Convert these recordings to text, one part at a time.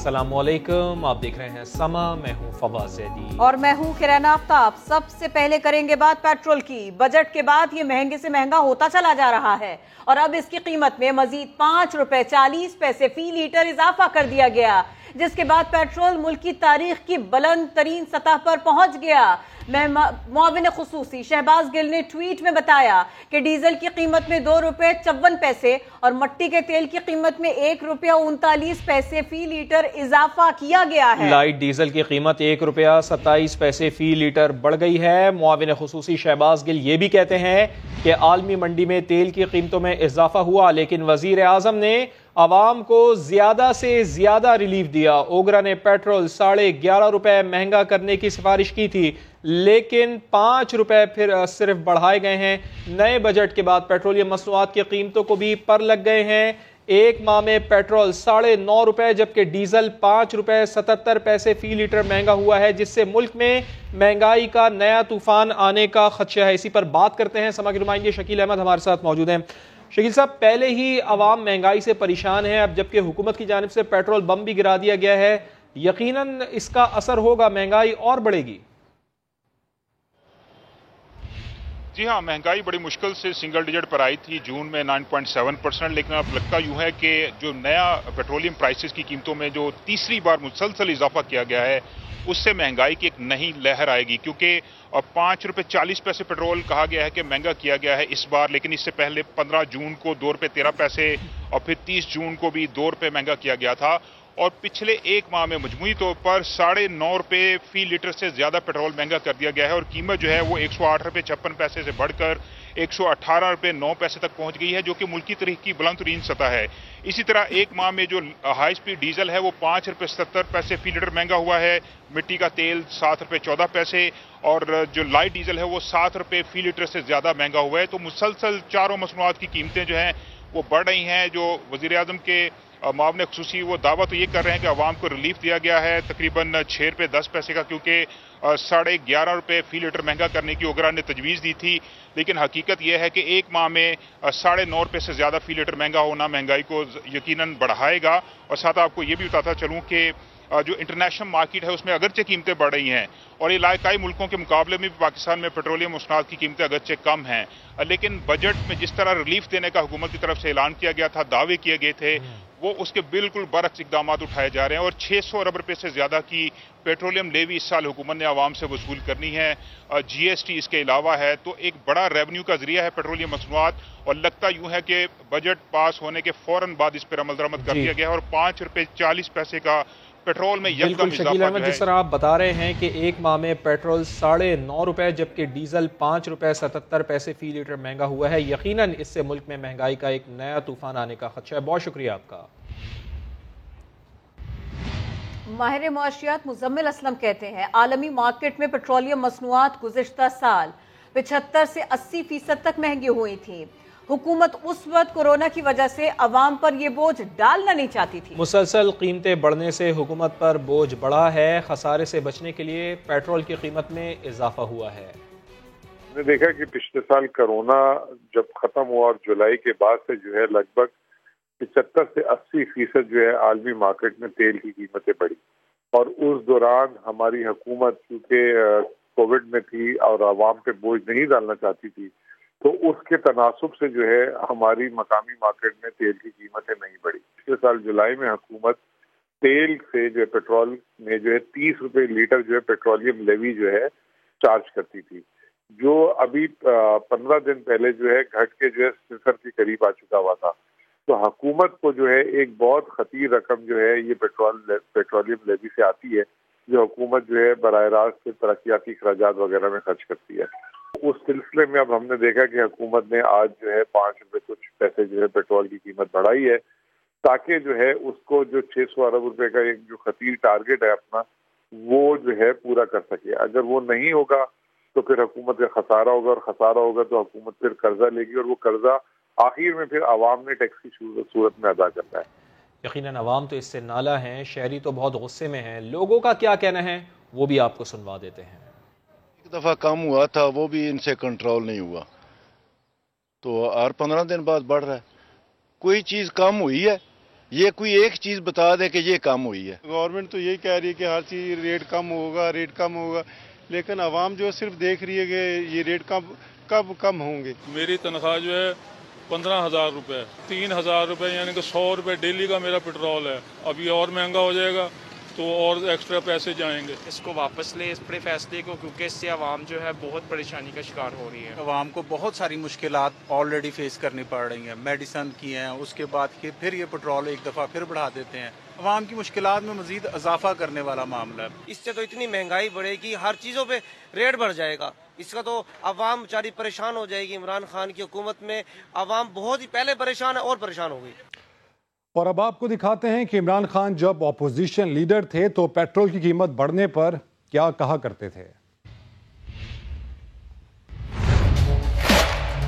अस्सलामुअलैकुम, आप देख रहे हैं समा। मैं हूं फवाद ज़ैदी और मैं हूं किरण आफ्ताब। सबसे पहले करेंगे बात पेट्रोल की। बजट के बाद ये महंगे से महंगा होता चला जा रहा है और अब इसकी कीमत में मजीद 5 रुपए 40 पैसे फी लीटर इजाफा कर दिया गया, जिसके बाद पेट्रोल मुल्क की तारीख की बुलंद तरीन सतह पर पहुंच गया। मुआविन खुसूसी शहबाज गिल ने ट्वीट में बताया कि डीजल की कीमत में 2 रुपए 54 पैसे और मट्टी के तेल की कीमत में 1 रुपया 39 पैसे फी लीटर इजाफा किया गया है। लाइट डीजल की कीमत 1 रुपया 27 पैसे फी लीटर बढ़ गई है। मुआविन खुसूसी शहबाज गिल ये भी कहते हैं कि आलमी मंडी में तेल की कीमतों में इजाफा हुआ, लेकिन वजीर आजम ने आवाम को ज्यादा से ज्यादा रिलीफ दिया। ओगरा ने पेट्रोल 11.5 रुपए महंगा करने की सिफारिश की थी, लेकिन 5 रुपए फिर सिर्फ बढ़ाए गए हैं। नए बजट के बाद पेट्रोलियम मसनूआत की कीमतों को भी पर लग गए हैं। एक माह में पेट्रोल 9.5 रुपए जबकि डीजल 5 रुपए 77 पैसे फी लीटर महंगा हुआ है, जिससे मुल्क में महंगाई का नया तूफान आने का खदशा है। इसी पर बात करते हैं। समा के नुमाइंदे शकील अहमद हमारे साथ मौजूद हैं। शकील साहब, पहले ही अवाम महंगाई से परेशान है, अब जबकि हुकूमत की जानिब से पेट्रोल बम भी गिरा दिया गया है, यकीनन इसका असर होगा, महंगाई और बढ़ेगी। जी हाँ, महंगाई बड़ी मुश्किल से सिंगल डिजिट पर आई थी जून में 9.7%, लेकिन अब लगता यूं है कि जो नया पेट्रोलियम प्राइसेस की कीमतों में जो तीसरी बार मुसलसल इजाफा किया गया है, उससे महंगाई की एक नई लहर आएगी। क्योंकि अब 5 रुपए 40 पैसे पेट्रोल कहा गया है कि महंगा किया गया है इस बार, लेकिन इससे पहले 15 जून को 2 रुपए 13 पैसे और फिर 30 जून को भी 2 रुपए महंगा किया गया था। और पिछले एक माह में मजमूई तौर पर 9.5 रुपए फी लीटर से ज्यादा पेट्रोल महंगा कर दिया गया है और कीमत जो है वो 108 रुपए 56 पैसे से बढ़कर 118 रुपए 9 पैसे तक पहुंच गई है, जो कि मुल्की तारीख की बुलंद तरीन सतह है। इसी तरह एक माह में जो हाई स्पीड डीजल है वो 5 रुपए 70 पैसे फी लीटर महंगा हुआ है, मिट्टी का तेल 7 रुपए 14 पैसे और जो लाइट डीजल है वो 7 रुपए फी लीटर से ज्यादा महंगा हुआ है। तो मुसलसल चारों मसनूआत की कीमतें जो हैं वो बढ़ रही हैं। जो वजीर आजम के मुआविन खुसूसी वो दावा तो ये कर रहे हैं कि आवाम को रिलीफ दिया गया है तकरीबन 6 रुपए 10 पैसे का, क्योंकि 11.5 रुपए फी लीटर महंगा करने की ओगरा ने तजवीज़ दी थी। लेकिन हकीकत यह है कि एक माह में 9.5 रुपए से ज़्यादा फी लीटर महंगा होना महंगाई को यकीनन बढ़ाएगा। और साथ आपको ये भी बताता चलूँ कि जो इंटरनेशनल मार्केट है उसमें अगरचे कीमतें बढ़ रही हैं और इलाकाई मुल्कों के मुकाबले में भी पाकिस्तान में पेट्रोलियम मसनूआत की कीमतें अगरचे कम हैं, लेकिन बजट में जिस तरह रिलीफ देने का हुकूमत की तरफ से ऐलान किया गया था, दावे किए गए थे, वो उसके बिल्कुल बरक्स इकदाम उठाए जा रहे हैं। और 600 अरब रुपए से ज्यादा की पेट्रोलियम लेवी इस साल हुकूमत ने आवाम से वसूल करनी है। GST इसके अलावा है, तो एक बड़ा रेवेन्यू का जरिया है पेट्रोलियम मसनूआत। और लगता यूं है कि बजट पास होने के फौरन बाद इस पर अमल दरामद कर दिया गया है और 5 रुपए 40 पैसे का पेट्रोल में बिल्कुल शकील अहमद, जिस तरह आप बता रहे हैं कि एक माह में पेट्रोल 9.5 रुपए जबकि डीजल 5 रुपए 77 पैसे फी लीटर महंगा हुआ है, यकीनन इससे मुल्क में महंगाई का एक नया तूफान आने का खदशा है। बहुत शुक्रिया आपका। माहिर मुआशियात मुजम्मिल असलम कहते हैं आलमी मार्केट में पेट्रोलियम मसनूआत गुज़िश्ता साल 75 से 80% तक महंगी हुई थी। हुकूमत उस वक्त कोरोना की वजह से अवाम पर यह बोझ डालना नहीं चाहती थी। मुसलसल कीमतें बढ़ने से हुकूमत पर बोझ बढ़ा है। खसारे से बचने के लिए पेट्रोल की कीमत में इजाफा हुआ है। हमने देखा कि पिछले साल कोरोना जब खत्म हुआ और जुलाई के बाद से जो है लगभग 75 से 80% जो है आलमी मार्केट में तेल की कीमतें बढ़ी और उस दौरान हमारी हुकूमत चूंकि कोविड में थी और आवाम पे बोझ नहीं डालना चाहती थी, तो उसके तनासुब से जो है हमारी मकामी मार्केट में तेल की कीमतें नहीं बढ़ी। पिछले साल जुलाई में हुकूमत तेल से जो है पेट्रोल में जो है 30 रुपए लीटर जो है पेट्रोलियम लेवी जो है चार्ज करती थी, जो अभी 15 दिन पहले जो है घट के जो है 0 के करीब आ चुका हुआ था। तो हुकूमत को जो है एक बहुत खतीर रकम जो है ये पेट्रोलियम लेवी से आती है, जो हुकूमत जो है बराह रास्त तरक्याती अखराजात वगैरह में खर्च करती है। उस सिलसिले में अब हमने देखा कि हुकूमत ने आज जो है 5 रुपए कुछ पैसे जो है पेट्रोल की कीमत बढ़ाई है, ताकि जो है उसको जो 600 अरब रुपए का एक जो खतीर टारगेट है अपना, वो जो है पूरा कर सके। अगर वो नहीं होगा तो फिर हुकूमत का खसारा होगा और खसारा होगा तो हुकूमत फिर कर्जा लेगी और वो कर्जा आखिर में फिर आवाम ने टैक्स की सूरत में अदा करना है। यकीनन आवाम तो इससे नाला है, शहरी तो बहुत गुस्से में है। लोगों का क्या कहना है वो भी आपको सुनवा देते हैं। एक दफ़ा कम हुआ था, वो भी इनसे कंट्रोल नहीं हुआ, तो हर 15 दिन बाद बढ़ रहा है। कोई चीज़ कम हुई है ये कोई एक चीज बता दे कि ये कम हुई है। गवर्नमेंट तो यही कह रही है कि हर चीज रेट कम होगा, लेकिन आवाम जो सिर्फ देख रही है कि ये रेट कब कम होंगे। मेरी तनख्वाह जो है 15,000 रुपये, 3,000 रुपये यानी कि 100 रुपये डेली का मेरा पेट्रोल है। अभी और महंगा हो जाएगा तो और एक्स्ट्रा पैसे जाएंगे। इसको वापस ले, इस बड़े फैसले को, क्योंकि इससे आवाम जो है बहुत परेशानी का शिकार हो रही है। आवाम को बहुत सारी मुश्किलात ऑलरेडी फेस करनी पड़ रही हैं, मेडिसन की हैं, उसके बाद फिर ये पेट्रोल एक दफ़ा फिर बढ़ा देते हैं। आवाम की मुश्किलात में मजीद इजाफा करने वाला मामला है। इससे तो इतनी महंगाई बढ़ेगी, हर चीज़ों पे रेट बढ़ जाएगा, इसका तो आवाम बेचारी परेशान हो जाएगी। इमरान खान की हुकूमत में आवाम बहुत ही पहले परेशान है और परेशान हो गई। और अब आपको दिखाते हैं कि इमरान खान जब ऑपोजिशन लीडर थे तो पेट्रोल की कीमत बढ़ने पर क्या कहा करते थे।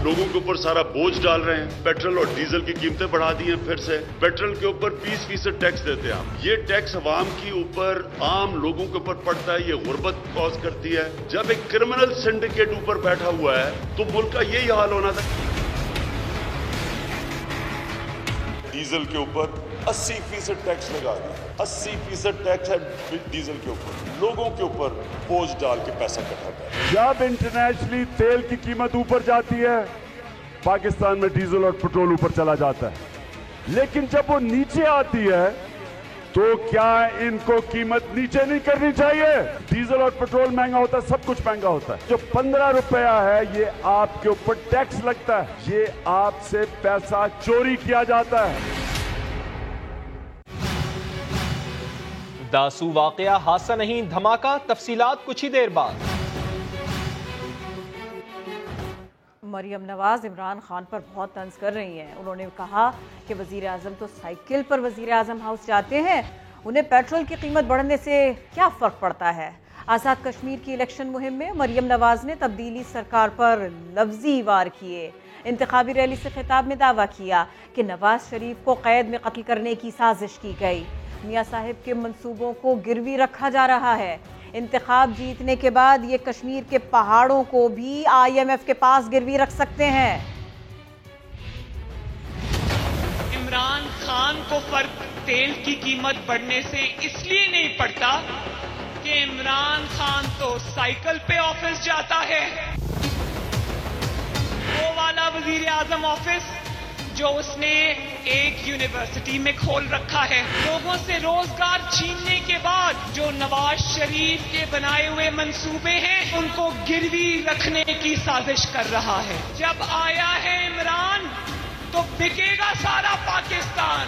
लोगों के ऊपर सारा बोझ डाल रहे हैं, पेट्रोल और डीजल की कीमतें बढ़ा दी हैं। फिर से पेट्रोल के ऊपर 20% टैक्स देते हैं आप। ये टैक्स अवाम के ऊपर, आम लोगों के ऊपर पड़ता है, ये गुर्बत कॉज करती है। जब एक क्रिमिनल सिंडिकेट ऊपर बैठा हुआ है तो मुल्क का यही हाल होना था। डीजल के ऊपर 80% टैक्स लगा दिया, 80% टैक्स है डीजल के ऊपर। लोगों के ऊपर बोझ डाल के पैसा इकट्ठा कर। जब इंटरनेशनली तेल की कीमत ऊपर जाती है, पाकिस्तान में डीजल और पेट्रोल ऊपर चला जाता है। लेकिन जब वो नीचे आती है तो क्या इनको कीमत नीचे नहीं करनी चाहिए? डीजल और पेट्रोल महंगा होता है, सब कुछ महंगा होता है। जो 15 रुपया है ये आपके ऊपर टैक्स लगता है, ये आपसे पैसा चोरी किया जाता है। दासू वाकया हादसा नहीं धमाका, तफसीलात कुछ ही देर बाद। मरियम नवाज इमरान खान पर बहुत तंज कर रही हैं। उन्होंने कहा कि वजीर आजम तो साइकिल पर वजीर आजम हाउस जाते हैं, उन्हें पेट्रोल की कीमत बढ़ने से क्या फ़र्क पड़ता है। आज़ाद कश्मीर की इलेक्शन मुहिम में मरियम नवाज ने तब्दीली सरकार पर लफ्जी वार किए। इंतखाबी रैली से खिताब में दावा किया कि नवाज शरीफ को कैद में कत्ल करने की साजिश की गई। मियाँ साहिब के मंसूबों को गिरवी रखा जा रहा है। इंतखाब जीतने के बाद ये कश्मीर के पहाड़ों को भी IMF के पास गिरवी रख सकते हैं। इमरान खान को फर्क तेल की कीमत बढ़ने से इसलिए नहीं पड़ता कि इमरान खान तो साइकिल पे ऑफिस जाता है। वो वाला वजीर आजम ऑफिस जो उसने एक यूनिवर्सिटी में खोल रखा है। लोगों से रोजगार छीनने के बाद जो नवाज शरीफ के बनाए हुए मंसूबे हैं उनको गिरवी रखने की साजिश कर रहा है। जब आया है इमरान तो बिकेगा सारा पाकिस्तान।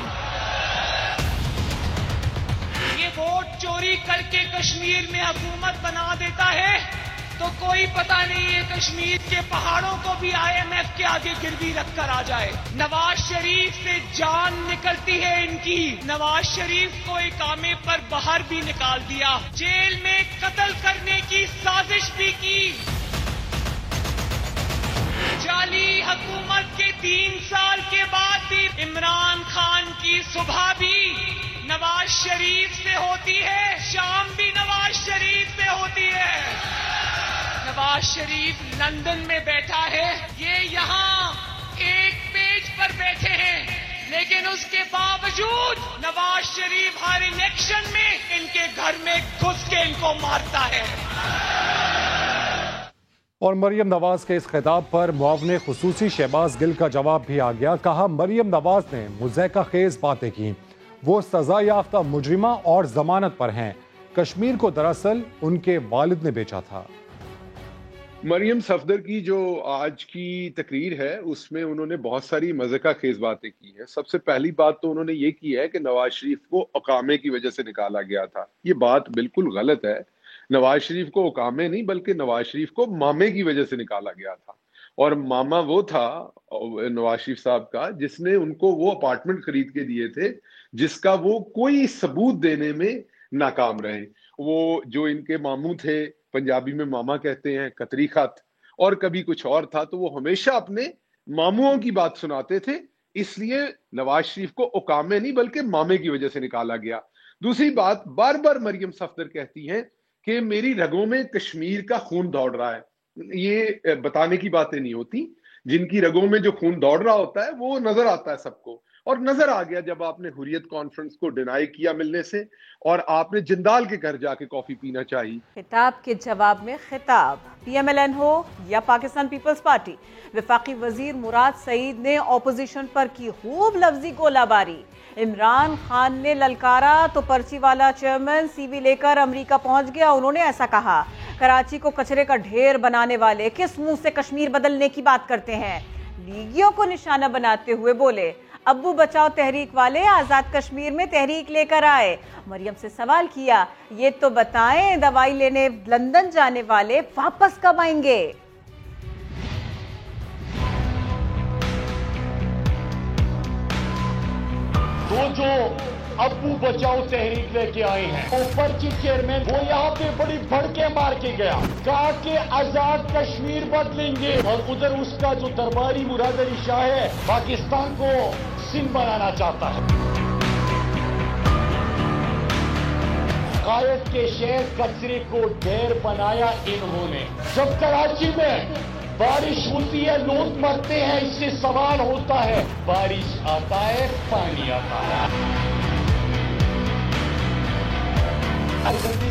ये वोट चोरी करके कश्मीर में हुकूमत बना देता है तो कोई पता नहीं है कश्मीर के पहाड़ों को भी IMF के आगे गिरवी रखकर आ जाए। नवाज शरीफ से जान निकलती है इनकी। नवाज शरीफ को इकामे पर बाहर भी निकाल दिया, जेल में कत्ल करने की साजिश भी की। जाली हुकूमत के 3 साल के बाद भी इमरान खान की सुबह भी नवाज शरीफ से होती है, शाम भी नवाज शरीफ से होती है। नवाज शरीफ लंदन में बैठा है, ये यहाँ एक पेज पर बैठे हैं, लेकिन उसके बावजूद नवाज शरीफ हर इलेक्शन में इनके घर में घुस के इनको मारता है। और मरियम नवाज के इस खिताब पर मुआवने खुसूसी शहबाज गिल का जवाब भी आ गया। कहा मरियम नवाज ने मुज़ैका खेज बातें की, वो सजा याफ्ता मुजरिमा और जमानत पर हैं। कश्मीर को दरअसल उनके वालिद ने बेचा था। मरियम सफदर की जो आज की तकरीर है उसमें उन्होंने बहुत सारी मज़ाक़ा खेज बातें की हैं। सबसे पहली बात तो उन्होंने ये की है कि नवाज शरीफ को अकामे की वजह से निकाला गया था। ये बात बिल्कुल गलत है। नवाज शरीफ को अकामे नहीं बल्कि नवाज शरीफ को मामे की वजह से निकाला गया था। और मामा वो था नवाज शरीफ साहब का जिसने उनको वो अपार्टमेंट खरीद के दिए थे जिसका वो कोई सबूत देने में नाकाम रहे। वो जो इनके मामू थे, पंजाबी में मामा कहते हैं, कतरी खत, और कभी कुछ और था, तो वो हमेशा अपने मामुओं की बात सुनाते थे। इसलिए नवाज शरीफ को उकामे नहीं बल्कि मामे की वजह से निकाला गया। दूसरी बात, बार बार मरियम सफदर कहती हैं कि मेरी रगों में कश्मीर का खून दौड़ रहा है। ये बताने की बातें नहीं होती। जिनकी रगों में जो खून दौड़ रहा होता है वो नजर आता है सबको। और नजर आ गया जब आपने हुर्रियत कॉन्फ्रेंस को डिनाई किया मिलने से और आपने जिंदाल के घर जाके कॉफी पीना चाहिए। खिताब के जवाब में खिताब, PMLN हो या पाकिस्तान पीपल्स पार्टी, वफाकी वजीर मुराद सईद ने ऑपोजिशन पर की खूब लफ्जी गोलाबारी। इमरान खान ने ललकारा तो पर्ची वाला चेयरमैन CV लेकर अमेरिका पहुंच गया। उन्होंने ऐसा कहा, कराची को कचरे का ढेर बनाने वाले किस मुंह से कश्मीर बदलने की बात करते हैं। लीगियों को निशाना बनाते हुए बोले, अब्बू बचाओ तहरीक वाले आजाद कश्मीर में तहरीक लेकर आए। मरियम से सवाल किया, ये तो बताएं दवाई लेने लंदन जाने वाले वापस कब आएंगे। तो जो अब्बू बचाओ तहरीक लेके आए हैं, वो पर्ची चेयरमैन वो यहाँ पे बड़ी भड़के मार के गया, कहा कि आजाद कश्मीर बदलेंगे, और उधर उसका जो दरबारी मुराद अली शाह है पाकिस्तान को सिंध बनाना चाहता है। कायद के शहर कचरे को ढेर बनाया इन्होंने। जब कराची में बारिश होती है लोग मरते हैं, इससे सवाल होता है, बारिश आता है पानी आता है।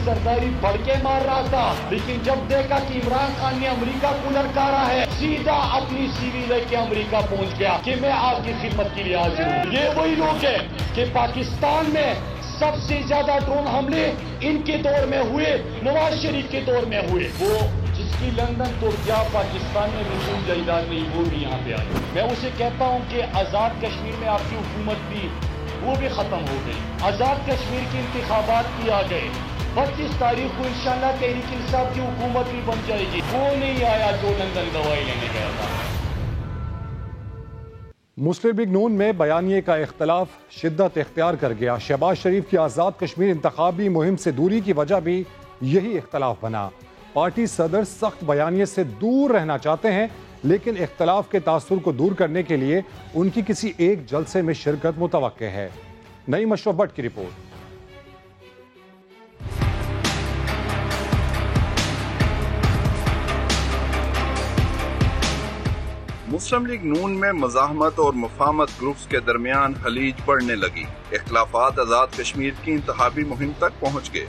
सरकारी भड़के मार रहा था, लेकिन जब देखा कि इमरान खान ने अमेरिका को ललकारा है, सीधा अपनी CV लेके अमेरिका पहुंच गया कि मैं आपकी खिदमत के लिए हाजिर हूं। ये वही लोग हैं कि पाकिस्तान में सबसे ज्यादा ड्रोन हमले इनके दौर में हुए, नवाज शरीफ के दौर में हुए। वो जिसकी लंदन तो क्या पाकिस्तान में महसूस जायदाद नहीं, वो भी यहाँ पे आई। मैं उसे कहता हूँ कि आजाद कश्मीर में आपकी हुकूमत भी वो भी खत्म हो गई। आजाद कश्मीर के इंतखाबात भी आ गए। 25 तारीख को इंशाल्लाह तहरीक इंसाफ की हुकूमत भी बन जाएगी। वो नहीं आया जो लंदन दवाई लेने गया था। मुस्लिम लीग नून में बयानिए का इख्तलाफ शिद्दत इख्तियार कर गया। शहबाज शरीफ की आज़ाद कश्मीर इंतखाबी मुहिम से दूरी की वजह भी यही इख्तलाफ बना। पार्टी सदर सख्त बयानिए से दूर रहना चाहते हैं, लेकिन इख्तलाफ के तासुर को दूर करने के लिए उनकी किसी एक जलसे में शिरकत मुतवक्के है। नईम अशरफ भट्ट की रिपोर्ट। मुस्लिम लीग नून में मज़ाहमत और मुफाहमत ग्रुप्स के दरमियान हलीज बढ़ने लगी। इख्तलाफात आज़ाद कश्मीर की इंतखाबी मुहिम तक पहुँच गए।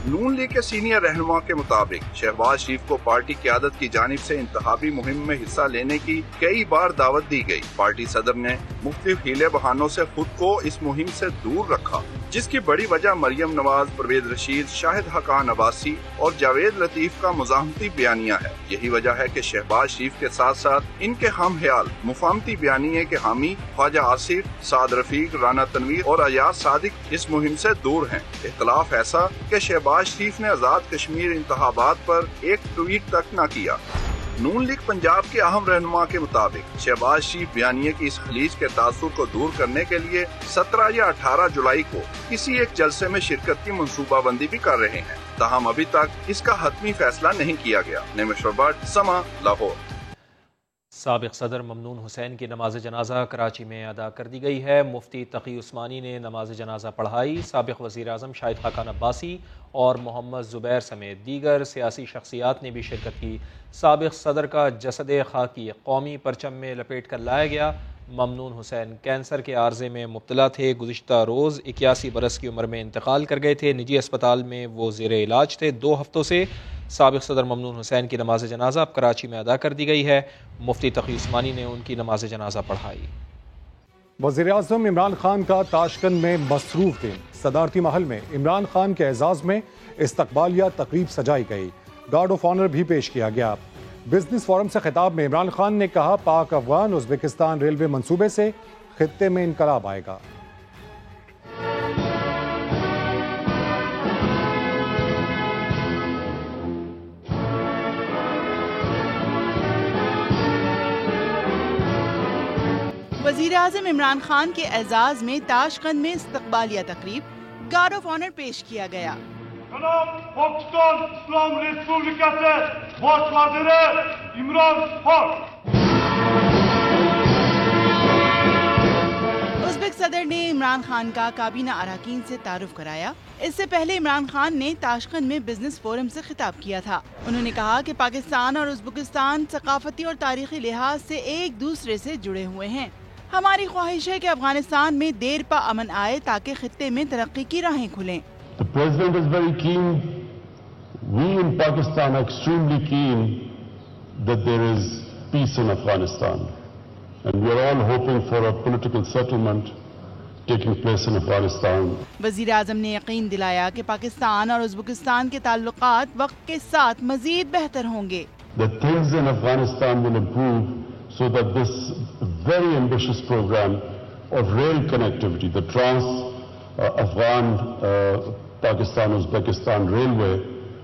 नून लीग के सीनियर रहनुमा के मुताबिक शहबाज शरीफ को पार्टी क़यादत की जानिब से इंतखाबी मुहिम में हिस्सा लेने की कई बार दावत दी गई। पार्टी सदर ने मुख्तलिफ हीले बहानों से खुद को इस मुहिम से दूर रखा, जिसकी बड़ी वजह मरियम नवाज, परवेज रशीद, शाहिद हकान अब्बासी और जावेद लतीफ का मुज़ाहमती बयानिया है। यही वजह है कि शहबाज शरीफ के साथ साथ इनके हम ख्याल मुफाहमती बयानिए के हामी ख्वाजा आसिफ, साद रफीक, राना तनवीर और अयाज सादिक इस मुहिम से दूर हैं। इख्तलाफ ऐसा कि शहबाज शरीफ ने आजाद कश्मीर इंतखाबात पर एक ट्वीट तक न किया। नून लीग पंजाब के अहम रहनुमा के मुताबिक शहबाज शरीफ बयानिए की इस खलीज के तासुर को दूर करने के लिए 17 या 18 जुलाई को किसी एक जलसे में शिरकत की मंसूबाबंदी भी कर रहे हैं। ताहम अभी तक इसका हतमी फैसला नहीं किया गया। नेमेश्वर समा, लाहौर। साबिक सदर ममनून हुसैन की नमाज जनाजा कराची में अदा कर दी गई है। मुफ्ती तकी उस्मानी ने नमाज जनाजा पढ़ाई। साबिक वज़ीर आज़म शाहिद खाकान अब्बासी और मोहम्मद ज़ुबैर समेत दीगर सियासी शख्सियात ने भी शिरकत की। साबिक सदर का जसद खाकी कौमी परचम में लपेट कर लाया गया। ममनून हुसैन कैंसर के आर्जे में मुब्तला थे। गुज़िश्ता रोज़ 81 बरस की उम्र में इंतकाल कर गए थे। निजी अस्पताल में वो ज़ेरे इलाज थे 2 हफ्तों से। साबिक सदर ममनून हुसैन की नमाज जनाजा अब कराची में अदा कर दी गई है। मुफ्ती तकी उस्मानी ने उनकी नमाज जनाजा पढ़ाई। वज़ीर आज़म इमरान खान का ताशकंद में मसरूफ दिन। सदारती महल में इमरान खान के एजाज़ में इस्तकबालिया तकरीब सजाई गई। गार्ड ऑफ ऑनर भी पेश किया गया। बिजनेस फोरम से खिताब में इमरान खान ने कहा, पाक अफगान उज़्बेकिस्तान रेलवे मंसूबे से खित्ते में इनकलाब आएगा। वज़ीर आज़म इमरान खान के एजाज में ताशकंद में इस्तकबालिया तकरीब, गार्ड ऑफ ऑनर पेश किया गया। पाकिस्तान इस्लाम रिपब्लिका से बहुत वज़ीर इमरान खान। उज़्बेक सदर ने इमरान खान का काबीना अरकान से तारुफ कराया। इससे पहले इमरान खान ने ताशकंद में बिजनेस फोरम से खिताब किया था। उन्होंने कहा कि पाकिस्तान और उज़्बेकिस्तान सकाफती और तारीखी लिहाज से एक दूसरे से जुड़े हुए हैं। हमारी ख्वाहिश है कि अफगानिस्तान में देर पा अमन आए ताकि खित्ते में तरक्की की राहें खुलें। The president is very keen. We in Pakistan are extremely keen that there is peace in Afghanistan, and we are all hoping for a political settlement taking place in Afghanistan. वजीर आजम ने यकीन दिलाया कि पाकिस्तान और उज़्बेकिस्तान के ताल्लुकात वक्त के साथ मजीद बेहतर होंगे। That things in Afghanistan will improve so that this very ambitious program of rail connectivity, the Trans-Afghan Pakistan-Uzbekistan Railway,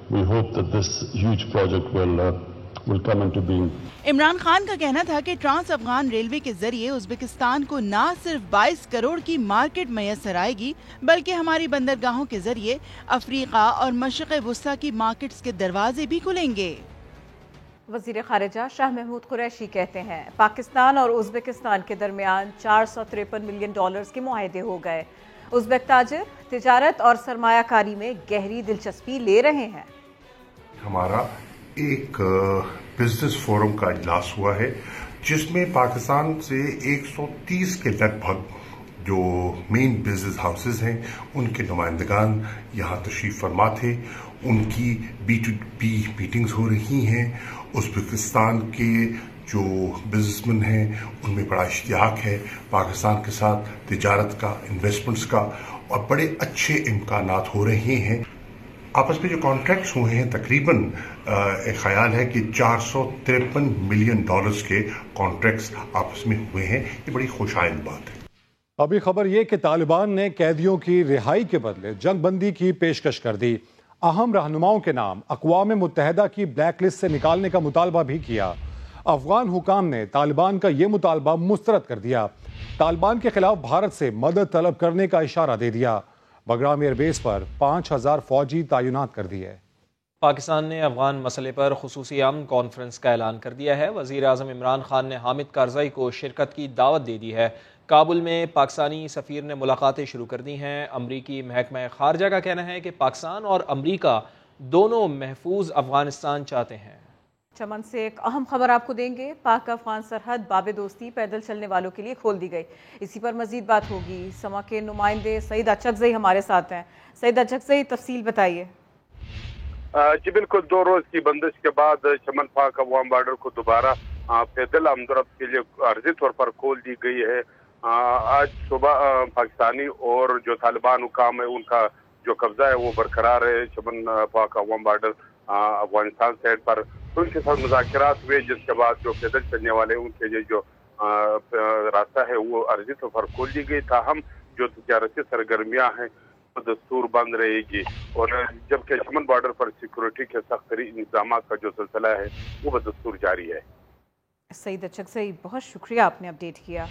we hope that this huge project will come into being. Imran Khan का कहना था कि ट्रांस अफगान रेलवे के जरिए Uzbekistan को न सिर्फ 22 करोड़ की मार्केट मैसर आएगी बल्कि हमारी बंदरगाहों के जरिए अफ्रीका और मशरिक़ वुस्ता की मार्केट्स के दरवाजे भी खुलेंगे। वज़ीर ख़ारिजा शाह महमूद कुरैशी कहते हैं पाकिस्तान और उज़्बेकिस्तान के दरमियान $453 मिलियन के मुआहदे हो गए। उज़्बेक ताजिर तिजारत और सरमायाकारी में गहरी दिलचस्पी ले रहे हैं। हमारा एक बिजनेस फोरम का इजलास हुआ है जिसमें पाकिस्तान से 130 के लगभग जो मेन बिजनेस हाउसेज हैं उनके नुमाइंदगान यहाँ तशरीफ फरमा थे। उनकी B2B मीटिंग्स हो रही हैं। उज़्बेकिस्तान के जो बिजनेसमैन हैं उनमें बड़ा इश्तियाक है पाकिस्तान के साथ तिजारत का, इन्वेस्टमेंट्स का, और बड़े अच्छे इम्कानात हो रहे हैं। आपस में जो कॉन्ट्रैक्ट्स हुए हैं तकरीबन एक ख्याल है कि $453 मिलियन के कॉन्ट्रैक्ट्स आपस में हुए हैं। ये बड़ी खुशाइंद बात है। अभी खबर ये कि तालिबान ने कैदियों की रिहाई के बदले जंगबंदी की पेशकश कर दी। अहम रहनुमाओं के नाम अक़वाम मुत्तहिदा की ब्लैक लिस्ट से निकालने का मुतालबा भी किया। अफगान हुकाम ने तालिबान का ये मुतालबा मुस्तरद कर दिया। तालिबान के खिलाफ भारत से मदद तलब करने का इशारा दे दिया। बगराम एयरबेस पर 5000 फौजी तैनात कर दिए। पाकिस्तान ने अफगान मसले पर खुसूसी अमन कॉन्फ्रेंस का ऐलान कर दिया है। वज़ीर आज़म इमरान खान ने हामिद कारज़ई को शिरकत की दावत दे दी है। काबुल में पाकिस्तानी सफ़ीर ने मुलाकातें शुरू कर दी हैं। अमरीकी महकमा खारजा का कहना है कि पाकिस्तान और अमरीका दोनों महफूज अफगानिस्तान चाहते हैं। चमन से एक अहम खबर आपको देंगे। पाक अफगान सरहद बाबे दोस्ती पैदल चलने वालों के लिए खोल दी गई। इसी पर मजीद बात होगी। समा के नुमाइंदे सईद अचकज़ई हमारे साथ हैं। सईद अचकज़ई, तफसील बताइए। जी बिल्कुल, 2 रोज की बंदिश के बाद चमन पाक अफगान बॉर्डर को दोबारा पैदल आमदरफ्त के लिए अर्जी तौर पर खोल दी गई है। आज सुबह पाकिस्तानी और जो तालिबान हुकाम है उनका जो कब्जा है वो बरकरार है चमन पाक अफगान बॉर्डर अफगानिस्तान साइड पर। तो उनके साथ मुज़ाकरात हुए जिसके बाद जो पैदल चलने वाले उनके लिए जो रास्ता है वो अर्जी तौर पर खोल दी गई। ताहम जो तिजारती सरगर्मियाँ हैं तो दस्तूर बंद रहेगी और जबकि चमन बॉर्डर पर सिक्योरिटी के सख्त तरीन इंतजाम का जो सिलसिला है वो बदस्तूर जारी है। सईद अचकज़ई, बहुत शुक्रिया, आपने अपडेट किया।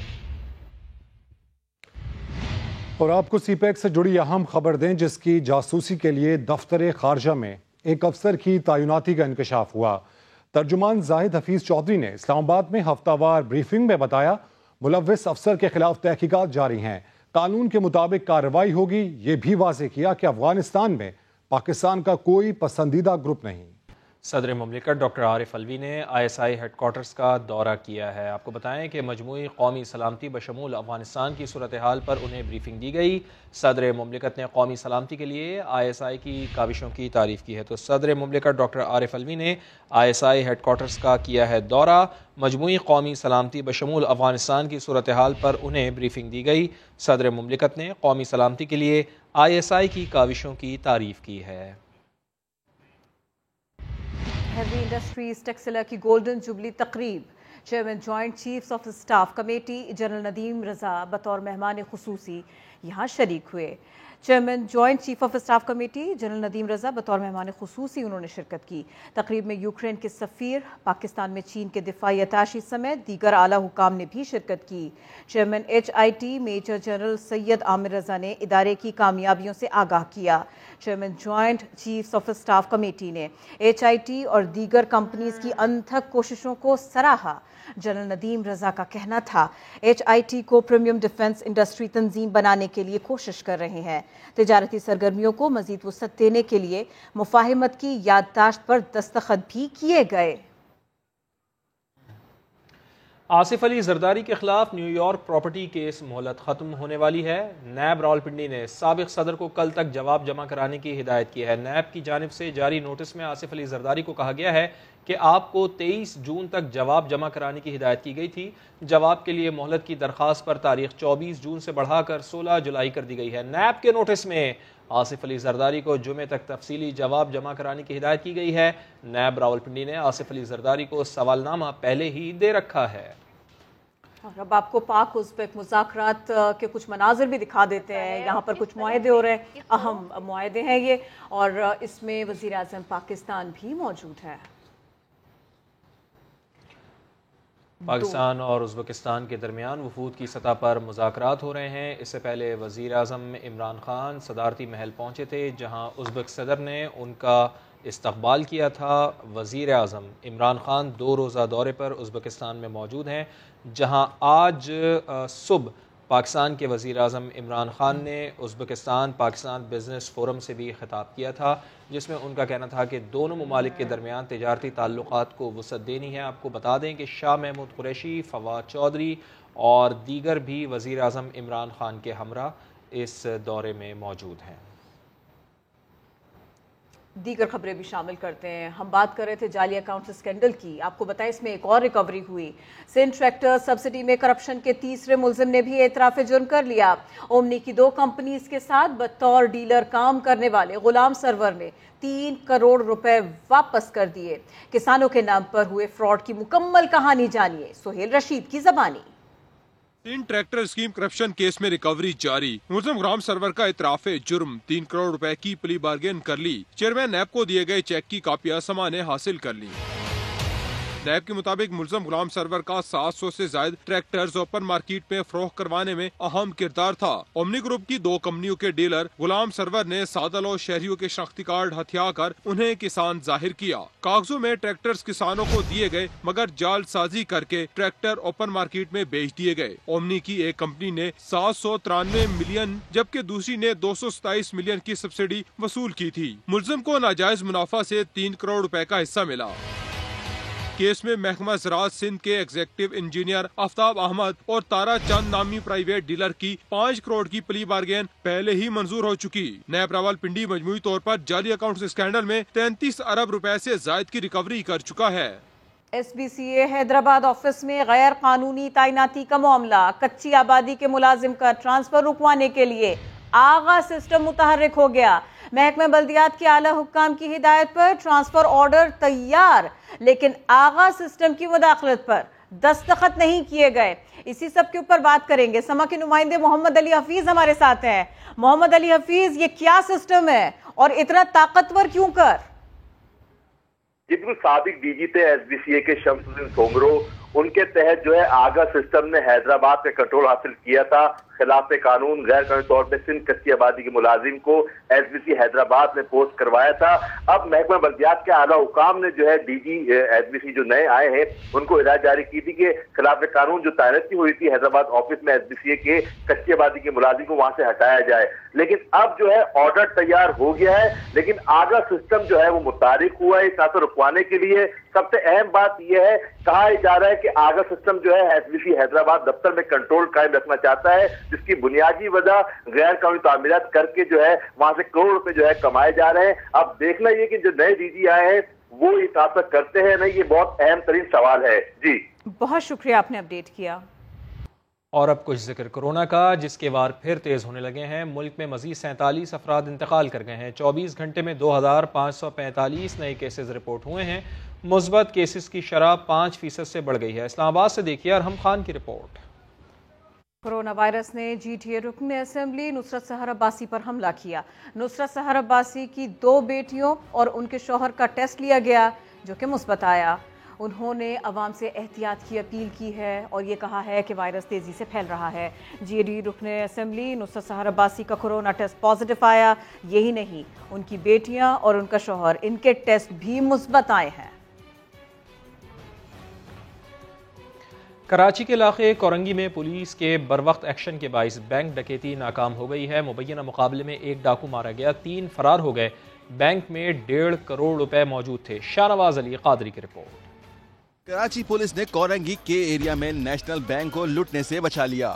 और आपको सीपैक से जुड़ी अहम खबर दें जिसकी जासूसी के लिए दफ्तर खारजा में एक अफसर की तैनाती का इंकशाफ हुआ। तर्जुमान जाहिद हफीज चौधरी ने इस्लामाबाद में हफ्तावार ब्रीफिंग में बताया मुलव्विस अफसर के खिलाफ तहकीकात जारी हैं, कानून के मुताबिक कार्रवाई होगी। ये भी वाज़ेह किया कि अफगानिस्तान में पाकिस्तान का कोई पसंदीदा ग्रुप नहीं। सदर मुमलिकत डॉक्टर आरिफ अलवी ने ISI हेडक्वार्टर्स का दौरा किया है। आपको बताएं कि मजमूई कौमी सलामती बशमूल अफगानिस्तान की सूरत हाल पर उन्हें ब्रीफिंग दी गई। सदर मुमलिकत ने कौमी सलामती के लिए ISI की काविशों की तारीफ़ की है। तो सदर मुमलिकत डॉक्टर आरिफ अलवी ने ISI हेडक्वार्टर्स का किया है दौरा। मजमूई कौमी सलामती बशमूल अफगानिस्तान की सूरत हाल पर उन्हें ब्रीफिंग दी गई। सदर मुमलिकत ने कौमी सलामती के लिए ISI की काविशों की तारीफ़ की है। हैवी इंडस्ट्रीज टेक्सला की गोल्डन जुबली तकरीब, chairman joint chiefs of staff committee general Nadeem Raza बतौर मेहमान खुसूसी यहाँ शरीक हुए। Chairman joint chief of staff committee general Nadeem Raza बतौर मेहमान खुसूसी उन्होंने शिरकत की। तकरीब में यूक्रेन के सफ़ीर, पाकिस्तान में चीन के दिफाई अताशी समेत दीगर आला हुकाम ने भी शिरकत की। Chairman HIT major general Syed Amir Raza ने इदारे की कामयाबियों से आगाह किया। Chairman joint chiefs of staff committee ने HIT और दीगर कंपनीज की अनथक कोशिशों को सराहा। जनरल नदीम रजा का कहना था HIT को प्रीमियम डिफेंस इंडस्ट्री तंजीम बनाने के लिए कोशिश कर रहे हैं। तिजारती सरगर्मियों को मजीद वसअत देने के लिए मुफाहिमत की याददाश्त पर दस्तखत भी किए गए। आसिफ अली जरदारी के खिलाफ न्यूयॉर्क प्रॉपर्टी केस मोहलत खत्म होने वाली है। नैब रावलपिंडी ने साबिक सदर को कल तक जवाब जमा कराने की हिदायत की है। नैब की जानिब से जारी नोटिस में आसिफ अली जरदारी को कहा गया है कि आपको 23 जून तक जवाब जमा कराने की हिदायत की गई थी। जवाब के लिए मोहलत की दरख्वास्त पर तारीख 24 जून से बढ़ाकर 16 जुलाई कर दी गई है। नैब के नोटिस में आसिफ अली जरदारी को जुमे तक तफसीली जवाब जमा कराने की हिदायत की गई है। नैब रावलपिंडी ने आसिफ अली जरदारी को सवालनामा पहले ही दे रखा है। और अब आपको पाक उज़्बेक मुज़ाकरात के कुछ मनाजिर भी दिखा देते हैं। यहाँ पर कुछ मुआहदे हो रहे हैं, अहम मुआहदे हैं ये, और इसमें वज़ीर आज़म पाकिस्तान भी मौजूद है। पाकिस्तान और उज़्बेकिस्तान के दरमियान वफूद की सतह पर मुज़ाकरात हो रहे हैं। इससे पहले वज़ीर आज़म इमरान खान सदारती महल पहुँचे थे, जहाँ उज़्बेक सदर ने उनका इस्तकबाल किया था। वज़ीर आज़म इमरान खान 2 रोज़ा दौरे पर उज़्बेकिस्तान में मौजूद हैं, जहाँ आज सुबह पाकिस्तान के वज़ीर आज़म इमरान खान ने उज़्बेकिस्तान पाकिस्तान बिज़नेस फ़ोरम से भी खिताब किया था, जिसमें उनका कहना था कि दोनों ममालिक के दरमियान तिजारती ताल्लुक़ात को वुसअत देनी है। आपको बता दें कि शाह महमूद कुरैशी, फवाद चौधरी और दीगर भी वज़ीर आज़म इमरान खान के हमरा इस दौरे में मौजूद हैं। दीगर खबरें भी शामिल करते हैं। हम बात कर रहे थे जाली अकाउंट स्कैंडल की। आपको बताएं इसमें एक और रिकवरी हुई। सिंध ट्रैक्टर सब्सिडी में करप्शन के तीसरे मुलजिम ने भी एतराफ़ जुर्म कर लिया। ओमनी की 2 कंपनीज के साथ बतौर डीलर काम करने वाले गुलाम सरवर ने 3 करोड़ रुपए वापस कर दिए। किसानों के नाम पर हुए फ्रॉड की मुकम्मल कहानी जानिए सुहेल रशीद की जबानी। Sindh tractor scheme corruption case में रिकवरी जारी। मुलजिम गुलाम सरवर का इतराफ़े जुर्म 3 करोड़ रुपए की प्ली बार्गेन कर ली। चेयरमैन नैब को दिए गए चेक की कापियां समा ने हासिल कर ली। नैब के मुताबिक मुलजिम गुलाम सरवर का 700 से ज्यादा ट्रैक्टर्स ओपन मार्केट में फरोख्त करवाने में अहम किरदार था। ओमनी ग्रुप की 2 कंपनियों के डीलर गुलाम सरवर ने सादल और शहरियों के शनाख्ती कार्ड हथिया कर उन्हें किसान जाहिर किया। कागजों में ट्रैक्टर्स किसानों को दिए गए, मगर जालसाजी करके ट्रैक्टर ओपन मार्केट में बेच दिए गए। ओमनी की एक कंपनी ने 793 मिलियन जबकि दूसरी ने 227 मिलियन की सब्सिडी वसूल की थी। मुलजिम को नाजायज मुनाफा से 3 करोड़ रुपए का हिस्सा मिला। केस में महकमा ज़राअत सिंध के एग्जीक्यूटिव इंजीनियर आफ्ताब अहमद और तारा चंद नामी प्राइवेट डीलर की 5 करोड़ की प्ली बार्गेन पहले ही मंजूर हो चुकी। नैब रावलपिंडी मजमूई तौर पर जाली अकाउंट स्कैंडल में 33 अरब रुपए से जायद की रिकवरी कर चुका है। SBCA हैदराबाद ऑफिस में गैर कानूनी तैनाती का मामला। कच्ची आबादी के मुलाजिम का ट्रांसफर रुकवाने के लिए आगा सिस्टम मुतहर्रिक हो गया। महकमे बल्दियात के आला हुक्काम की हिदायत पर ट्रांसफर ऑर्डर तैयार, लेकिन आगा सिस्टम की मुदाखलत पर दस्तखत नहीं किए गए। इसी सब के ऊपर बात करेंगे। समा के नुमाइंदे मोहम्मद अली हफीज हमारे साथ हैं। मोहम्मद अली हफीज, ये क्या सिस्टम है और इतना ताकतवर क्यों कर? जितने साबिक डीजी थे SBCA के शम्सुद्दीन सोमरो, उनके तहत जो है आगा सिस्टम ने हैदराबाद पे कंट्रोल हासिल किया था। खिलाफ कानून गैर कानूनी तौर पर सिंध कच्ची आबादी के मुलाजिम को SBC हैदराबाद में पोस्ट करवाया था। अब महकमा बल्दियात के आला हुकाम ने जो है DG SBC जो नए आए हैं उनको हिदायत जारी की थी कि खिलाफ कानून जो तैनाती हुई थी हैदराबाद ऑफिस में SBCA के कच्ची आबादी के मुलाजिम को वहां से हटाया जाए। लेकिन अब जो है ऑर्डर तैयार हो गया है, लेकिन आगा सिस्टम जो है वो मुतारिक हुआ है इस रुकवाने के लिए। सबसे अहम बात यह है, कहा जा रहा है कि आगा सिस्टम जो है SBC हैदराबाद दफ्तर में कंट्रोल कायम रखना चाहता है, जिसकी बुनियादी वजह गैर कानूनी तामीरात करके जो है वहां से करोड़ रुपए जो है कमाए जा रहे हैं। अब देखना ये कि जो नए डीजी आए हैं वो ये ताकत करते हैं नहीं, ये बहुत अहम तरीन सवाल है। जी बहुत शुक्रिया, आपने अपडेट किया। और अब कुछ जिक्र कोरोना का, जिसके वार फिर तेज होने लगे हैं। मुल्क में मजीद 47 अफराद इंतकाल कर गए हैं। 24 घंटे में 2545 नए केसेस रिपोर्ट हुए हैं। मुस्बत केसेस की शरह 5% से बढ़ गई है। इस्लामाबाद से देखिए अरहम खान की रिपोर्ट। कोरोना वायरस ने GTA रुकन असेंबली नुसरत सहर अब्बासी पर हमला किया। नुसरत सहर अब्बासी की 2 बेटियों और उनके शौहर का टेस्ट लिया गया, जो कि मुस्बत आया। उन्होंने अवाम से एहतियात की अपील की है और ये कहा है कि वायरस तेज़ी से फैल रहा है। GD रुकन असेंबली नुसरत सहर अब्बासी का कोरोना टेस्ट पॉजिटिव आया। यही नहीं, उनकी बेटियां और उनका शौहर, इनके टेस्ट भी मुस्बत आए हैं। कराची के इलाके कोरंगी में पुलिस के बरवक्त एक्शन के बाइस बैंक डकैती नाकाम हो गई है। मुबैना मुकाबले में 1 डाकू मारा गया, 3 फरार हो गए। बैंक में 1.5 करोड़ रुपए मौजूद थे। शाहनवाज अली कादरी की रिपोर्ट। कराची पुलिस ने कोरंगी के एरिया में नेशनल बैंक को लूटने से बचा लिया।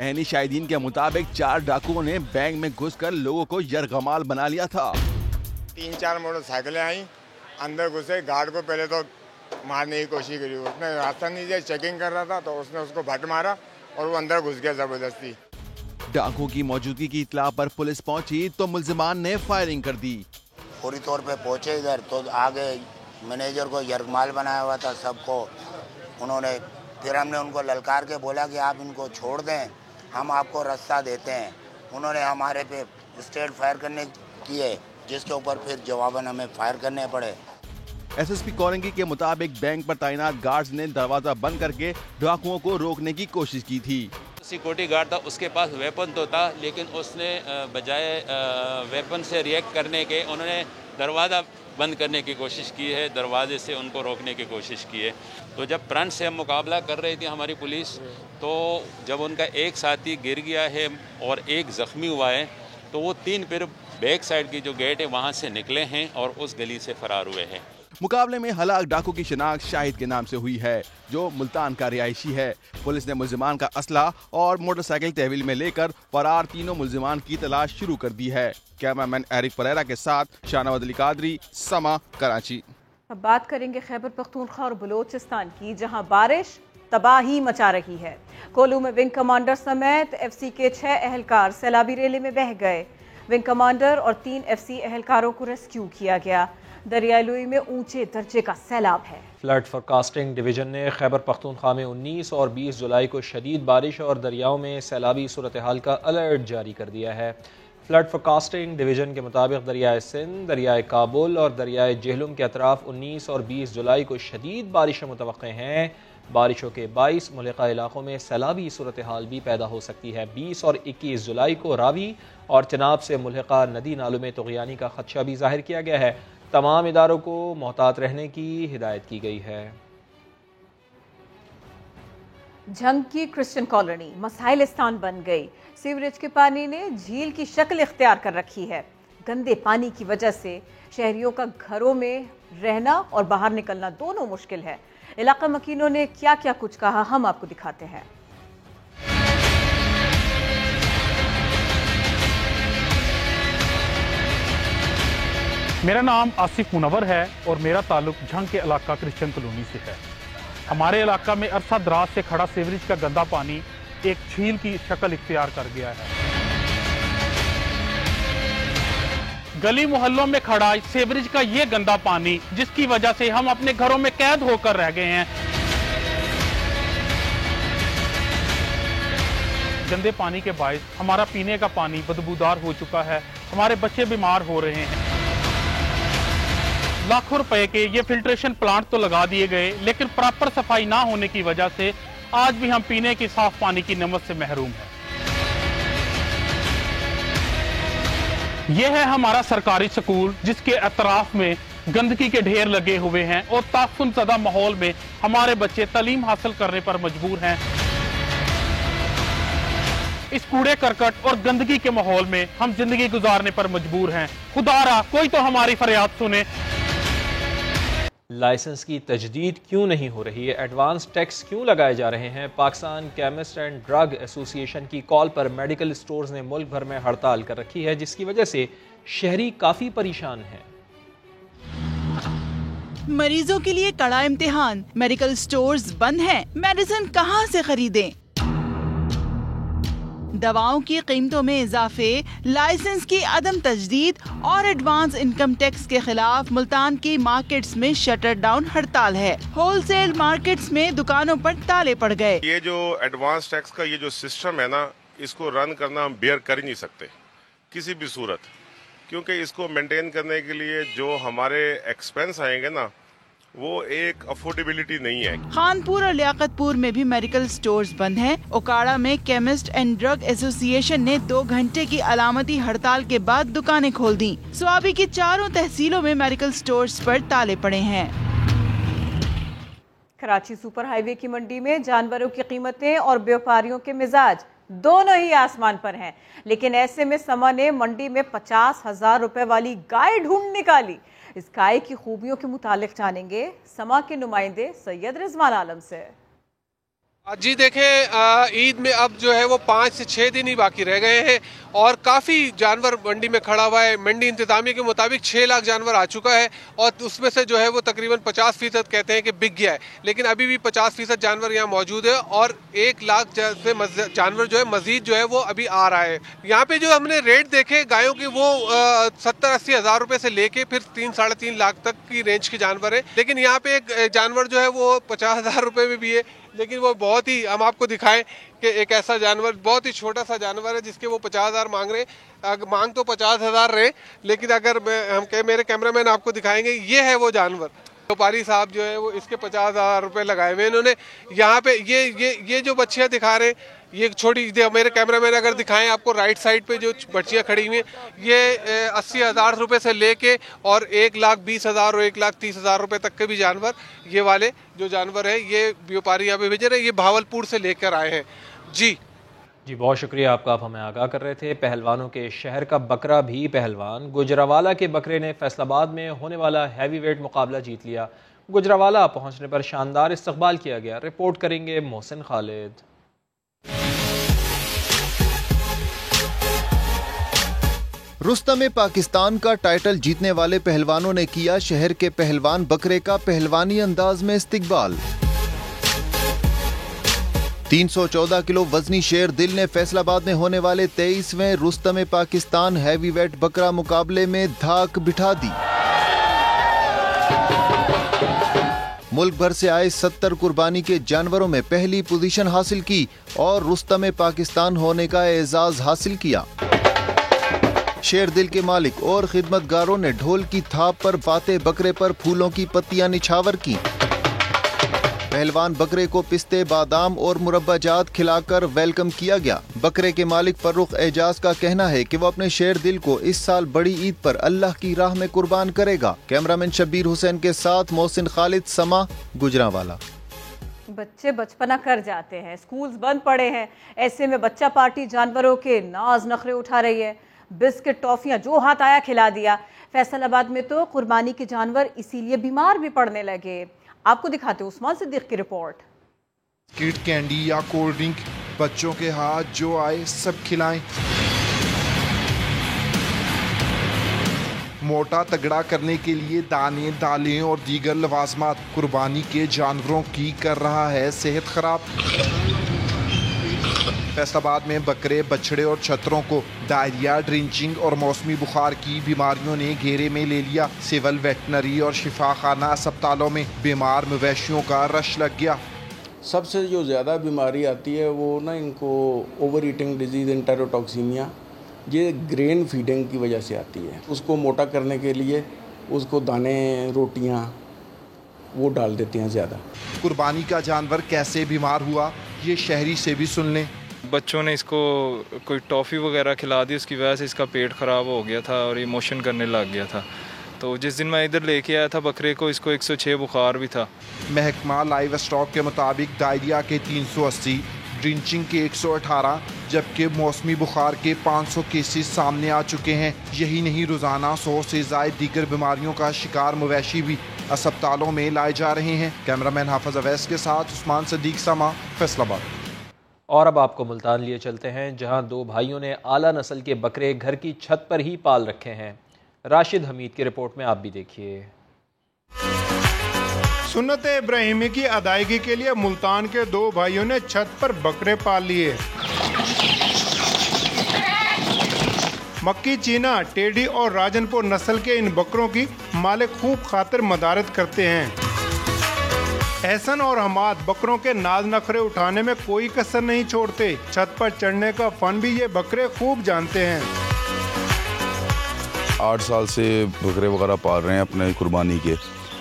एहनी शाहिदीन के मुताबिक 4 डाकुओं ने बैंक में घुसकर लोगों को यरगमाल बना लिया था। 3-4 मोटरसाइकिलें आई, अंदर घुसे, गार्ड को पहले तो मारने की कोशिश करी, उसने रास्ता नहीं दिया, चेकिंग कर रहा था तो उसने उसको भट मारा और वो अंदर घुस गया जबरदस्ती। डाकुओं की मौजूदगी की इत्तला पर पुलिस पहुंची तो मुल्जिमान ने फायरिंग कर दी। पूरी तौर पे पहुंचे इधर तो आगे मैनेजर को यरगमाल बनाया हुआ था सबको, उन्होंने फिर हमने उनको ललकार के बोला कि आप इनको छोड़ दें, हम आपको रास्ता देते हैं। उन्होंने हमारे पे स्ट्रेट फायर करने किए, जिसके ऊपर फिर जवाबन हमें फायर करने पड़े। एसएसपी कोरंगी के मुताबिक बैंक पर तैनात गार्ड्स ने दरवाजा बंद करके डाकुओं को रोकने की कोशिश की थी। सिक्योरिटी गार्ड था, उसके पास वेपन तो था, लेकिन उसने बजाय वेपन से रिएक्ट करने के उन्होंने दरवाज़ा बंद करने की कोशिश की है, दरवाजे से उनको रोकने की कोशिश की है। तो जब फ्रंट से हम मुकाबला कर रही थी हमारी पुलिस, तो जब उनका एक साथी गिर गया है और एक ज़ख्मी हुआ है, तो वो 3 फिर बैक साइड की जो गेट है वहाँ से निकले हैं और उस गली से फरार हुए हैं। मुकाबले में हलाक डाकू की शिनाख्त शाहिद के नाम से हुई है, जो मुल्तान का रिहायशी है। पुलिस ने मुल्जिमान का असला और मोटरसाइकिल तहवील में लेकर फरार तीनों मुल्जिमान की तलाश शुरू कर दी है। कैमरामैन एरिक परेरा के साथ शाहनवाज अली कादरी, समा, कराची। अब बात करेंगे खैबर पख्तूनख्वा और बलोचिस्तान की, जहां बारिश तबाही मचा रही है। कोलू में विंग कमांडर समेत एफसी के 6 एहलकार सैलाबी रेले में बह गए। विंग कमांडर और 3 एफसी एहलकारों को रेस्क्यू किया गया। दरियालुई में ऊंचे दर्जे का सैलाब है। फ्लड फोरकास्टिंग डिवीजन ने खैबर पख्तूनख्वा में 19 और 20 जुलाई को शदीद बारिश और दरियाओं में सैलाबी सूरत हाल का अलर्ट जारी कर दिया है। फ्लड फोरकास्टिंग डिवीजन के मुताबिक दरियाए सिंध, दरियाए काबुल और दरियाए जेहलुम के अतराफ 19 और 20 जुलाई को शदीद बारिशें मुतवक्के हैं। बारिशों के 22 मुल्का इलाकों में सैलाबी सूरत हाल भी पैदा हो सकती है। 20 और 21 जुलाई को रावी और चनाब से मुल्का नदी नालों में तुग़यानी का खदशा भी जाहिर किया गया है। तमाम इदारों को मोहतात रहने की हिदायत की गई है। झंग की क्रिश्चियन कॉलोनी मसाइलिस्तान बन गई। सीवरेज के पानी ने झील की शक्ल इख्तियार कर रखी है। गंदे पानी की वजह से शहरियों का घरों में रहना और बाहर निकलना दोनों मुश्किल है। इलाका मकीनों ने क्या क्या कुछ कहा, हम आपको दिखाते हैं। मेरा नाम आसिफ मुनव्वर है और मेरा ताल्लुक झंग के इलाका क्रिश्चियन कॉलोनी से है। हमारे इलाका में अरसा दराज से खड़ा सीवरेज का गंदा पानी एक झील की शक्ल इख्तियार कर गया है। गली मोहल्लों में खड़ा सीवरेज का ये गंदा पानी, जिसकी वजह से हम अपने घरों में कैद होकर रह गए हैं। गंदे पानी के बायस हमारा पीने का पानी बदबूदार हो चुका है। हमारे बच्चे बीमार हो रहे हैं। लाखों रुपए के ये फिल्ट्रेशन प्लांट तो लगा दिए गए, लेकिन प्रॉपर सफाई ना होने की वजह से आज भी हम पीने की साफ पानी की नेमत से महरूम हैं। यह है हमारा सरकारी स्कूल, जिसके अतराफ में गंदगी के ढेर लगे हुए हैं और ताफुन ज़दा माहौल में हमारे बच्चे तालीम हासिल करने पर मजबूर हैं। इस कूड़े करकट और गंदगी के माहौल में हम जिंदगी गुजारने पर मजबूर हैं। खुदारा कोई तो हमारी फरियाद सुने। लाइसेंस की तजदीद क्यों नहीं हो रही है? एडवांस टैक्स क्यों लगाए जा रहे हैं? Pakistan chemist and drug association की कॉल पर मेडिकल स्टोर्स ने मुल्क भर में हड़ताल कर रखी है, जिसकी वजह से शहरी काफी परेशान हैं। मरीजों के लिए कड़ा इम्तिहान, मेडिकल स्टोर्स बंद हैं, मेडिसिन कहां से खरीदें? दवाओं की कीमतों में इजाफे, लाइसेंस की अदम तजदीद और एडवांस इनकम टैक्स के खिलाफ मुल्तान की मार्केट्स में शटर डाउन हड़ताल है। होलसेल मार्केट्स में दुकानों पर ताले पड़ गए। ये जो एडवांस टैक्स का ये जो सिस्टम है ना, इसको रन करना हम बेयर कर ही नहीं सकते किसी भी सूरत, क्योंकि इसको मेंटेन करने के लिए जो हमारे एक्सपेंस आएंगे ना, वो एक अफोर्डेबिलिटी नहीं है। खानपुर और लियाकतपुर में भी मेडिकल स्टोर्स बंद हैं। ओकाड़ा में केमिस्ट एंड ड्रग एसोसिएशन ने 2 घंटे की अलामती हड़ताल के बाद दुकानें खोल दी। स्वाबी की 4 तहसीलों में मेडिकल स्टोर्स पर ताले पड़े हैं। कराची सुपर हाईवे की मंडी में जानवरों की कीमतें और व्यापारियों के मिजाज दोनों ही आसमान पर हैं। लेकिन ऐसे में समा ने मंडी में 50,000 रुपए वाली गाय ढूंढ निकाली। इस गाय की खूबियों के मुतालिक जानेंगे समा के नुमाइंदे सैयद रिजवान आलम से। जी देखें, ईद में अब जो है वो 5 से 6 दिन ही बाकी रह गए हैं और काफ़ी जानवर मंडी में खड़ा हुआ है। मंडी इंतजामिया के मुताबिक 6 लाख जानवर आ चुका है और उसमें से जो है वो तकरीबन 50% कहते हैं कि बिक गया है, लेकिन अभी भी 50% जानवर यहाँ मौजूद है और 1 लाख से जानवर जो है मजीद जो है वो अभी आ रहा है। यहाँ पे जो हमने रेट देखे गायों की वो 70-80 हज़ार रुपये से लेके फिर 3-3.5 लाख तक की रेंज के जानवर है, लेकिन यहाँ पे एक जानवर जो है वो 50,000 रुपये में भी है, लेकिन वो बहुत ही, हम आपको दिखाएं कि एक ऐसा जानवर, बहुत ही छोटा सा जानवर है जिसके वो 50,000 मांग रहे हैं। मांग तो 50,000 रहे, लेकिन अगर मेरे कैमरामैन आपको दिखाएंगे, ये है वो जानवर। व्यापारी साहब जो है वो इसके 50,000 रुपये लगाए हुए इन्होंने। यहाँ पे ये जो बच्चियाँ दिखा रहे हैं, ये छोटी, मेरे कैमरामैन अगर दिखाएं आपको राइट साइड पे जो बच्चियाँ खड़ी हुई हैं, ये 80,000 रुपये से लेके और 1,20,000 और 1,30,000 रुपये तक के भी जानवर, ये वाले जो जानवर है ये व्यापारी यहाँ पे भेज रहे हैं, ये भावलपुर से लेकर आए हैं। जी बहुत शुक्रिया आपका, आप हमें आगाह कर रहे थे। पहलवानों के शहर का बकरा भी पहलवान। गुजरावाला के बकरे ने फैसलाबाद में होने वाला हैवी वेट मुकाबला जीत लिया। गुजरावाला पहुंचने पर शानदार इस्तकबाल किया गया। रिपोर्ट करेंगे मोहसिन खालिद। रुस्तम पाकिस्तान का टाइटल जीतने वाले पहलवानों ने किया शहर के पहलवान बकरे का पहलवानी अंदाज में इस्तकबाल। 314 किलो वजनी शेर दिल ने फैसलाबाद में होने वाले 23वें रुस्तम पाकिस्तान हैवी वेट बकरा मुकाबले में धाक बिठा दी। मुल्क भर से आए 70 कुर्बानी के जानवरों में पहली पोजीशन हासिल की और रुस्तम पाकिस्तान होने का एजाज हासिल किया। शेर दिल के मालिक और खिदमतगारों ने ढोल की थाप पर बाते बकरे पर फूलों की पत्तियां निछावर की। पहलवान बकरे को पिस्ते, बादाम और मुरब्बाजात खिलाकर वेलकम किया गया। बकरे के मालिक फर्रुख एजाज का कहना है कि वो अपने शेर दिल को इस साल बड़ी ईद पर अल्लाह की राह में कुर्बान करेगा। कैमरामैन शब्बीर हुसैन के साथ मोहसिन खालिद, समा, गुजरावाला। बच्चे बचपना कर जाते हैं, स्कूल्स बंद पड़े हैं, ऐसे में बच्चा पार्टी जानवरों के नाज नखरे उठा रही है। बिस्किट, टॉफियां जो हाथ आया खिला दिया। फैसलाबाद में तो कुर्बानी के जानवर इसीलिए बीमार भी पड़ने लगे। आपको दिखाते हैं उस्मान सिद्दीक की रिपोर्ट। किट, कैंडी या कोल्ड ड्रिंक, बच्चों के हाथ जो आए सब खिलाएं। मोटा तगड़ा करने के लिए दाने, दालें और दीगर लवाजमात कुर्बानी के जानवरों की कर रहा है सेहत खराब। फैसलाबाद में बकरे, बछड़े और छतरों को डायरिया, ड्रिंचिंग और मौसमी बुखार की बीमारियों ने घेरे में ले लिया। सिविल, वेटनरी और शिफाखाना अस्पतालों में बीमार मवेशियों का रश लग गया। सबसे जो ज़्यादा बीमारी आती है वो ना इनको ओवर ईटिंग डिजीज़, एंटेरोटॉक्सीमिया, ये ग्रेन फीडिंग की वजह से आती है। उसको मोटा करने के लिए उसको दाने, रोटियाँ वो डाल देते हैं ज़्यादा। कुर्बानी का जानवर कैसे बीमार हुआ ये शहरी से भी सुन लें। बच्चों ने इसको कोई टॉफ़ी वगैरह खिला दी, उसकी वजह से इसका पेट ख़राब हो गया था और इमोशन करने लग गया था। तो जिस दिन मैं इधर लेके आया था बकरे को, इसको 106 बुखार भी था। महकमा लाइव स्टॉक के मुताबिक डायरिया के 380, ड्रिंचिंग के 118, जबकि मौसमी बुखार के 500 केसेस सामने आ चुके हैं। यही नहीं, रोज़ाना 100 से ज़ायद दीगर बीमारियों का शिकार मवेशी भी अस्पतालों में लाए जा रहे हैं। कैमरामैन हाफिज अवैस के साथ उस्मान सिद्दीक, समा, फैसलाबाद। और अब आपको मुल्तान लिए चलते हैं, जहां 2 भाइयों ने आला नस्ल के बकरे घर की छत पर ही पाल रखे हैं। राशिद हमीद की रिपोर्ट में आप भी देखिए। सुन्नत इब्राहिमी की अदायगी के लिए मुल्तान के 2 भाइयों ने छत पर बकरे पाल लिए। मक्की, चीना, टेडी और राजनपुर नस्ल के इन बकरों की मालिक खूब खातिर मदारत करते हैं। एहसन और हमाद बकरों के नाज नखरे उठाने में कोई कसर नहीं छोड़ते। छत पर चढ़ने का फन भी ये बकरे खूब जानते हैं। 8 साल से बकरे वगैरह पाल रहे हैं अपने कुर्बानी के।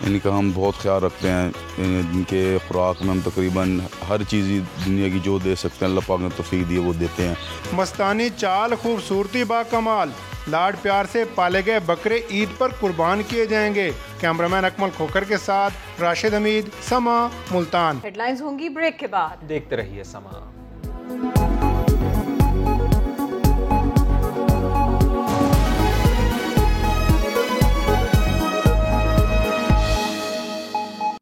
इनका हम बहुत ख्याल रखते हैं। इनके खुराक में हम तकरीबन हर चीज़ दुनिया की जो दे सकते हैं अल्लाह पाक ने तौफीक दी है वो देते हैं। मस्तानी चाल, खूबसूरती बाकमाल, लाड प्यार से पाले गए बकरे ईद पर कुर्बान किए जाएंगे। कैमरामैन अकमल खोकर के साथ राशिद हमीद, समा, मुल्तान। हेडलाइंस होंगी ब्रेक के बाद, देखते रहिए समा।